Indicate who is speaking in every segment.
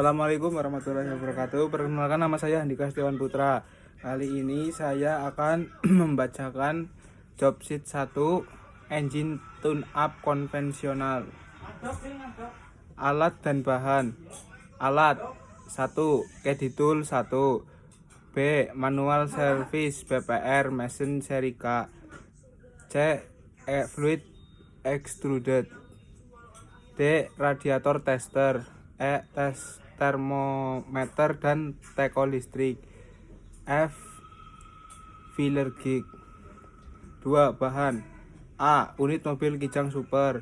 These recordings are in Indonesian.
Speaker 1: Assalamualaikum warahmatullahi wabarakatuh. Perkenalkan, nama saya Andika Setiawan Putra. Kali ini saya akan membacakan job sheet 1 engine tune up konvensional. Alat dan bahan. Alat 1. Caddy tool 1. B. Manual service BPR mesin seri K. C. Fluid extruded. D. Radiator tester. E. Tes termometer dan teko listrik. F. Filler gig. 2. Bahan. A. Unit mobil Kijang Super.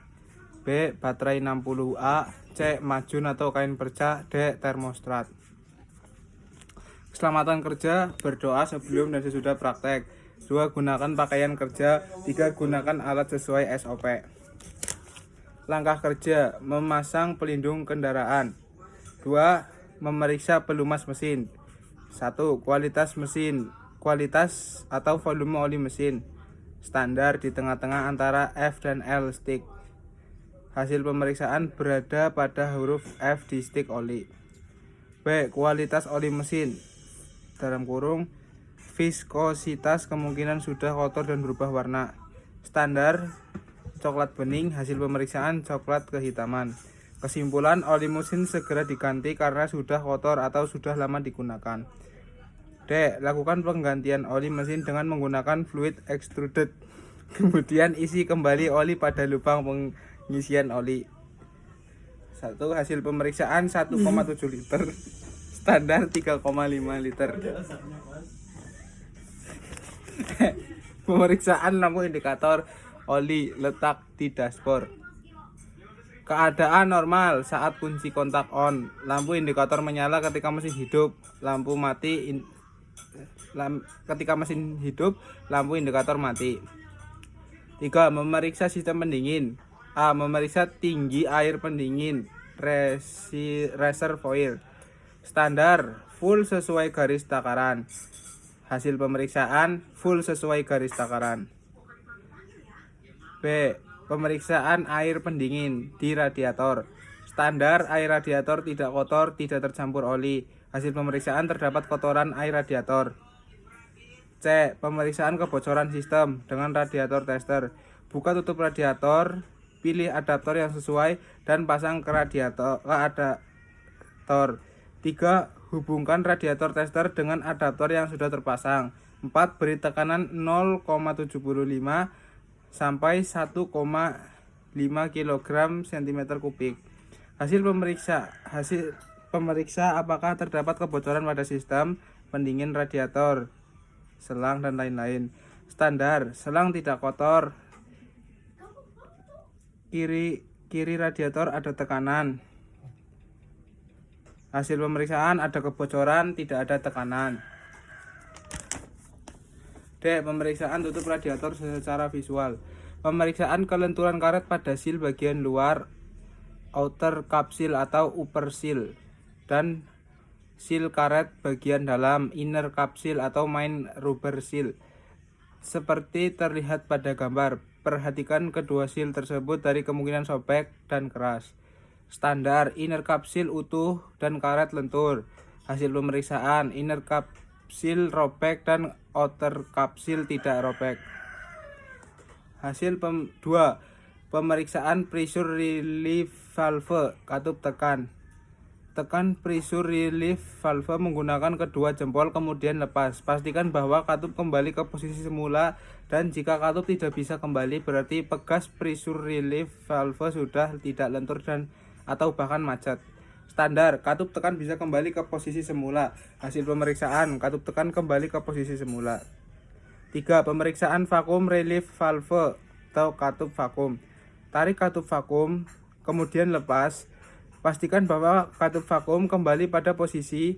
Speaker 1: B. Baterai 60A. C. Majun atau kain perca. D. Termostat. Keselamatan kerja, berdoa sebelum dan sesudah praktek. 2. Gunakan pakaian kerja. 3. Gunakan alat sesuai SOP. Langkah kerja: memasang pelindung kendaraan. 2. Memeriksa pelumas mesin. 1. Kualitas mesin, kualitas atau volume oli mesin standar di tengah-tengah antara F dan L stick. Hasil pemeriksaan berada pada huruf F di stick oli. B. Kualitas oli mesin dalam kurung viskositas kemungkinan sudah kotor dan berubah warna. Standar coklat bening, hasil pemeriksaan coklat kehitaman. Kesimpulan, oli mesin segera diganti karena sudah kotor atau sudah lama digunakan. D. Lakukan penggantian oli mesin dengan menggunakan fluid extruded. Kemudian isi kembali oli pada lubang pengisian oli. 1. Hasil pemeriksaan 1,7 liter. Standar 3,5 liter. Pemeriksaan lampu indikator oli letak di dashboard. Keadaan normal saat kunci kontak on. Lampu indikator menyala ketika mesin hidup. Lampu mati ketika mesin hidup, lampu indikator mati. 3. Memeriksa sistem pendingin. A. Memeriksa tinggi air pendingin reservoir. Standar full sesuai garis takaran. Hasil pemeriksaan full sesuai garis takaran. B. Pemeriksaan air pendingin di radiator. Standar air radiator tidak kotor, tidak tercampur oli. Hasil pemeriksaan terdapat kotoran air radiator. C. Pemeriksaan kebocoran sistem dengan radiator tester. Buka tutup radiator, pilih adaptor yang sesuai dan pasang ke adaptor. 3. Hubungkan radiator tester dengan adaptor yang sudah terpasang. 4. Beri tekanan 0,75 sampai 1,5 kg cm3. Hasil pemeriksa apakah terdapat kebocoran pada sistem pendingin radiator, selang dan lain-lain. Standar selang tidak kotor, kiri radiator ada tekanan. Hasil pemeriksaan ada kebocoran, tidak ada tekanan. D. Pemeriksaan tutup radiator secara visual. Pemeriksaan kelenturan karet pada seal bagian luar, outer cap seal atau upper seal, dan seal karet bagian dalam, inner cap seal atau main rubber seal. Seperti terlihat pada gambar, perhatikan kedua seal tersebut dari kemungkinan sobek dan keras. Standar inner cap seal utuh dan karet lentur. Hasil pemeriksaan inner cap seal robek dan outer cap seal tidak robek. Hasil 2. Pemeriksaan pressure relief valve katup tekan. Tekan pressure relief valve menggunakan kedua jempol kemudian lepas. Pastikan bahwa katup kembali ke posisi semula dan jika katup tidak bisa kembali berarti pegas pressure relief valve sudah tidak lentur dan atau bahkan macet. Standar katup tekan bisa kembali ke posisi semula. Hasil pemeriksaan katup tekan kembali ke posisi semula. 3. Pemeriksaan vacuum relief valve atau katup vakum. Tarik katup vakum kemudian lepas. Pastikan bahwa katup vakum kembali pada posisi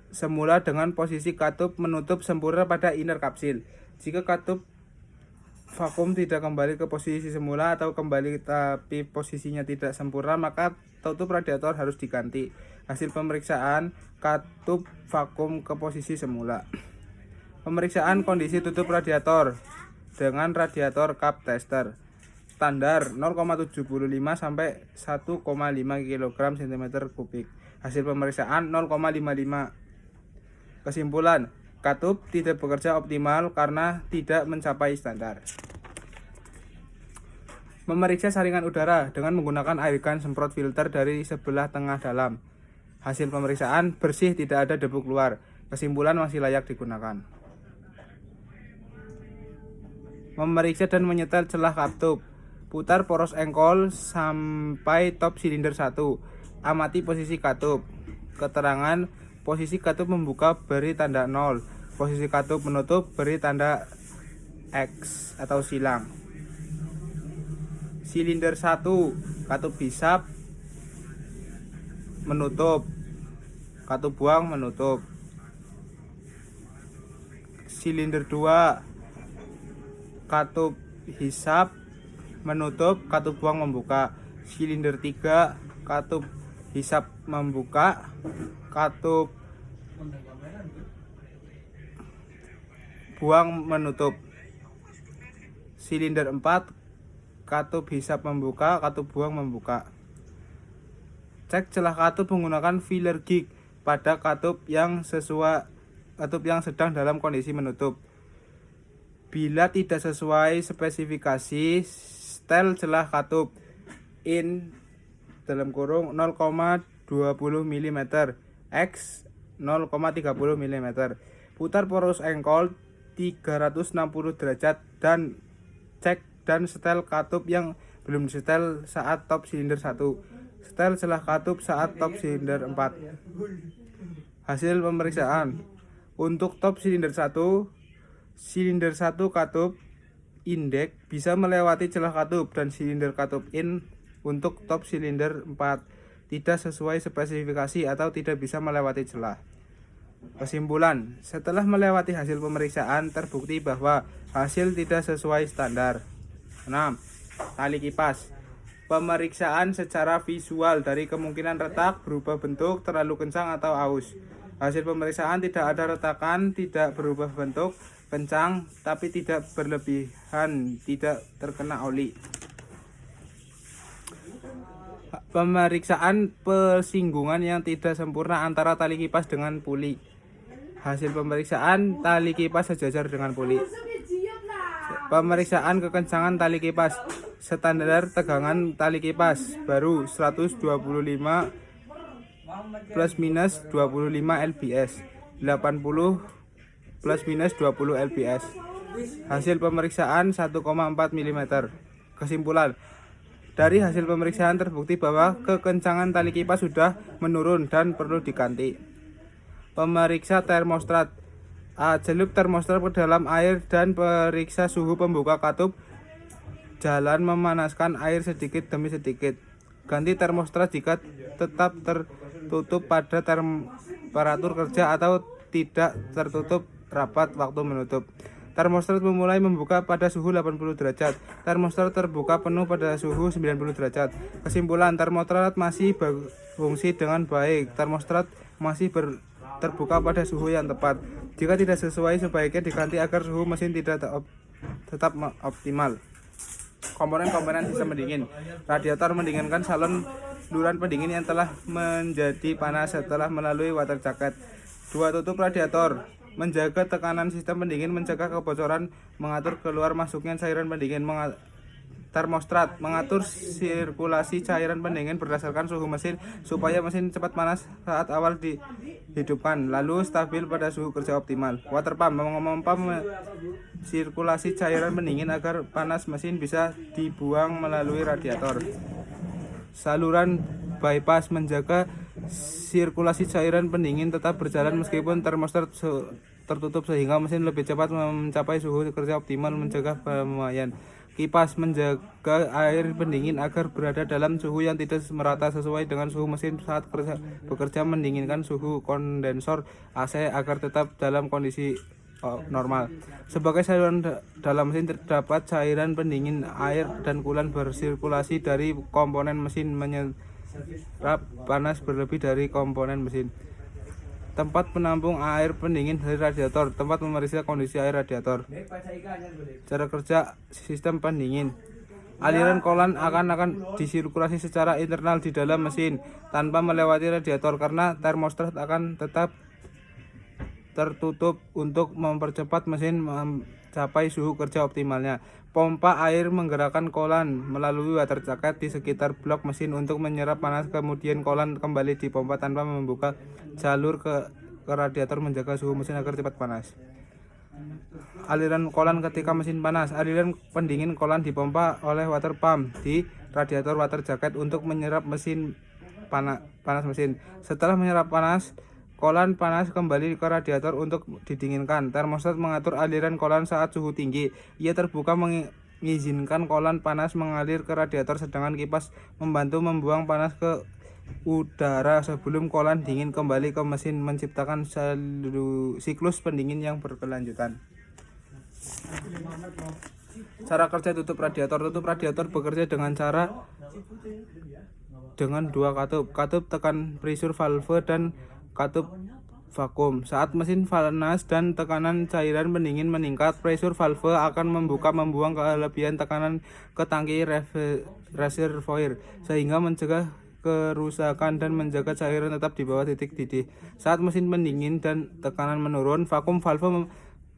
Speaker 1: semula dengan posisi katup menutup sempurna pada inner kapsil. Jika katup vakum tidak kembali ke posisi semula atau kembali tapi posisinya tidak sempurna, maka tutup radiator harus diganti. Hasil pemeriksaan katup vakum ke posisi semula. Pemeriksaan kondisi tutup radiator dengan radiator cap tester. Standar 0,75 sampai 1,5 kg cm3. Hasil pemeriksaan 0,55. Kesimpulan, katup tidak bekerja optimal karena tidak mencapai standar. Memeriksa saringan udara dengan menggunakan air gun semprot filter dari sebelah tengah dalam. Hasil pemeriksaan bersih, tidak ada debu keluar. Kesimpulan, masih layak digunakan. Memeriksa dan menyetel celah katup. Putar poros engkol sampai top silinder 1. Amati posisi katup. Keterangan, posisi katup membuka beri tanda 0. Posisi katup menutup beri tanda X atau silang. Silinder 1, katup hisap menutup. Katup buang menutup. Silinder 2, katup hisap menutup, katup buang membuka. Silinder 3, katup hisap membuka, katup buang menutup. Silinder 4, katup hisap membuka, katup buang membuka. Cek celah katup menggunakan filler gig pada katup yang sedang dalam kondisi menutup. Bila tidak sesuai spesifikasi, setel celah katup in dalam kurung 0,20 mm x 0,30 mm. Putar poros engkol 360 derajat dan cek dan setel katup yang belum disetel saat top silinder 1. Setel celah katup saat top silinder 4. Hasil pemeriksaan. Untuk top silinder 1, silinder 1 katup indek bisa melewati celah katup, dan silinder katup in untuk top silinder 4 tidak sesuai spesifikasi atau tidak bisa melewati celah. Kesimpulan, setelah melewati hasil pemeriksaan terbukti bahwa hasil tidak sesuai standar. 6. Tali kipas. Pemeriksaan secara visual dari kemungkinan retak, berubah bentuk, terlalu kencang atau aus. Hasil pemeriksaan tidak ada retakan, tidak berubah bentuk, kencang tapi tidak berlebihan, tidak terkena oli. Pemeriksaan persinggungan yang tidak sempurna antara tali kipas dengan puli. Hasil pemeriksaan tali kipas sejajar dengan puli. Pemeriksaan kekencangan tali kipas. Standar tegangan tali kipas baru 125 plus minus 25 lbs, 80 plus minus 20 lbs. Hasil pemeriksaan 1,4 mm. Kesimpulan, dari hasil pemeriksaan terbukti bahwa kekencangan tali kipas sudah menurun dan perlu diganti. Pemeriksa termostat. Celup termostat ke dalam air dan periksa suhu pembuka katup. Jalan memanaskan air sedikit demi sedikit. Ganti termostat jika tetap tertutup pada temperatur kerja atau tidak tertutup rapat waktu menutup. Termostat memulai membuka pada suhu 80 derajat. Termostat terbuka penuh pada suhu 90 derajat. Kesimpulan, termostat masih berfungsi dengan baik. Termostat masih terbuka pada suhu yang tepat. Jika tidak sesuai, sebaiknya diganti agar suhu mesin tidak tetap optimal. Komponen-komponen sistem pendingin. Radiator mendinginkan saluran pendingin yang telah menjadi panas setelah melalui water jacket. 2. Tutup radiator. Menjaga tekanan sistem pendingin, mencegah kebocoran, mengatur keluar masuknya cairan pendingin. Termostat mengatur sirkulasi cairan pendingin berdasarkan suhu mesin supaya mesin cepat panas saat awal dihidupkan, lalu stabil pada suhu kerja optimal. Water pump memompa sirkulasi cairan pendingin agar panas mesin bisa dibuang melalui radiator. Saluran bypass menjaga sirkulasi cairan pendingin tetap berjalan meskipun termostat tertutup sehingga mesin lebih cepat mencapai suhu kerja optimal, mencegah pemuaian. Kipas menjaga air pendingin agar berada dalam suhu yang tidak merata sesuai dengan suhu mesin saat bekerja, mendinginkan suhu kondensor AC agar tetap dalam kondisi normal. Sebagai saluran dalam mesin terdapat cairan pendingin, air dan coolant bersirkulasi dari komponen mesin menyerap panas berlebih dari komponen mesin. Tempat penampung air pendingin dari radiator. Tempat memeriksa kondisi air radiator. Cara kerja sistem pendingin. Aliran kolan akan disirkulasi secara internal di dalam mesin tanpa melewati radiator karena termostat akan tetap tertutup untuk mempercepat mesin mencapai suhu kerja optimalnya. Pompa air menggerakkan kolan melalui water jacket di sekitar blok mesin untuk menyerap panas, kemudian kolan kembali dipompa tanpa membuka jalur ke radiator, menjaga suhu mesin agar cepat panas. Aliran kolan ketika mesin panas. Aliran pendingin kolan dipompa oleh water pump di radiator water jacket untuk menyerap panas mesin. Setelah menyerap panas, kolan panas kembali ke radiator untuk didinginkan. Termostat mengatur aliran kolan saat suhu tinggi. Ia terbuka mengizinkan kolan panas mengalir ke radiator, sedangkan kipas membantu membuang panas ke udara sebelum kolan dingin kembali ke mesin, menciptakan siklus pendingin yang berkelanjutan. Cara kerja tutup radiator. Tutup radiator bekerja dengan dua katup. Katup tekan pressure valve dan katup vakum. Saat mesin panas dan tekanan cairan pendingin meningkat, pressure valve akan membuang kelebihan tekanan ke tangki reservoir sehingga mencegah kerusakan dan menjaga cairan tetap di bawah titik didih. Saat mesin pendingin dan tekanan menurun, vakum valve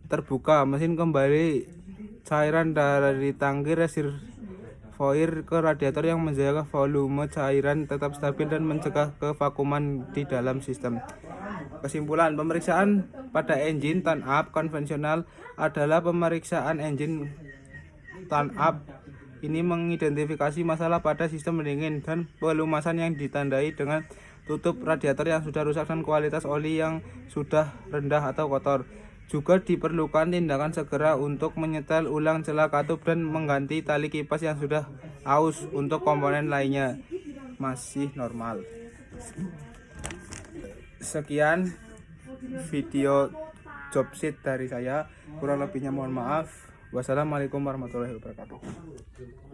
Speaker 1: terbuka, mesin kembali cairan dari tangki reservoir ke radiator yang menjaga volume cairan tetap stabil dan mencegah kevakuman di dalam sistem. Kesimpulan, pemeriksaan pada engine turn-up konvensional adalah pemeriksaan engine turn-up. Ini mengidentifikasi masalah pada sistem pendingin dan pelumasan yang ditandai dengan tutup radiator yang sudah rusak dan kualitas oli yang sudah rendah atau kotor. Juga diperlukan tindakan segera untuk menyetel ulang celah katup dan mengganti tali kipas yang sudah aus untuk komponen lainnya masih normal. Sekian video job sheet dari saya, kurang lebihnya mohon maaf. Wassalamualaikum warahmatullahi wabarakatuh.